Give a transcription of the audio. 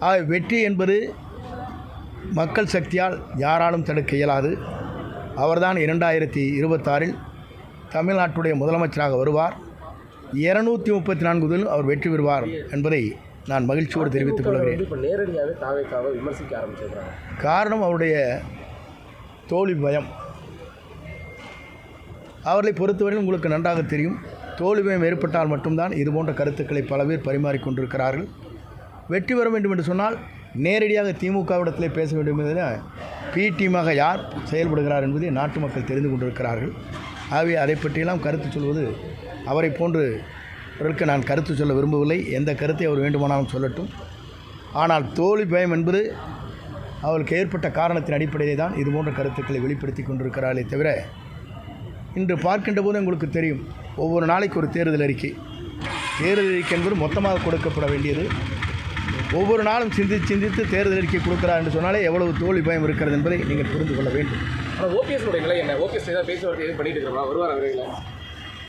வெற்றி என்பது மக்கள் சக்தியால் யாராலும் தடுக்க இயலாது. அவர்தான் 2026 தமிழ்நாட்டுடைய முதலமைச்சராக வருவார். 234 அவர் வெற்றி பெறுவார் என்பதை நான் மகிழ்ச்சியோடு தெரிவித்துக் கொள்கிறேன். இப்போ நேரடியாகவே தாவேக்காவை விமர்சிக்க ஆரம்பிச்சிருக்காங்க. காரணம் அவருடைய தோல்வி பயம். அவர்களை பொறுத்தவரையில் உங்களுக்கு நன்றாக தெரியும், தோல்வி பயம் ஏற்பட்டால் மட்டும்தான் இதுபோன்ற கருத்துக்களை பல பேர் பரிமாறிக்கொண்டிருக்கிறார்கள். வெற்றி பெற வேண்டும் என்று சொன்னால் நேரடியாக திமுகவிடத்திலே பேச வேண்டும் என்பதை பி டீமாக யார் செயல்படுகிறார் என்பதை நாட்டு மக்கள் தெரிந்து கொண்டிருக்கிறார்கள். ஆகவே அதை பற்றியெல்லாம் கருத்து சொல்வது அவரை போன்றவர்களுக்கு நான் கருத்து சொல்ல விரும்பவில்லை. எந்த கருத்தை அவர் வேண்டுமானாலும் சொல்லட்டும். ஆனால் தோல்வி பயம் என்பது அவருக்கு ஏற்பட்ட காரணத்தின் அடிப்படையிலே தான் இதுபோன்ற கருத்துக்களை வெளிப்படுத்தி கொண்டிருக்கிறார்களே தவிர, இன்று பார்க்கின்ற போது உங்களுக்கு தெரியும், ஒவ்வொரு நாளைக்கு ஒரு தேர்தல் அறிக்கை என்பது மொத்தமாக கொடுக்கப்பட வேண்டியது. ஒவ்வொரு நாளும் சிந்தித்து தேர்தல் அறிக்கை கொடுக்கிறார் என்று சொன்னாலே எவ்வளவு தோல்வி பயம் இருக்கிறது என்பதை நீங்கள் புரிந்து கொள்ள வேண்டும். ஆனால் ஓபிஎஸ் நிலை என்ன? ஓபிஎஸ் பேச்சுவார்த்தை எதுவும் பண்ணிட்டு இருக்கிறோம், வருவார் அவர்களே?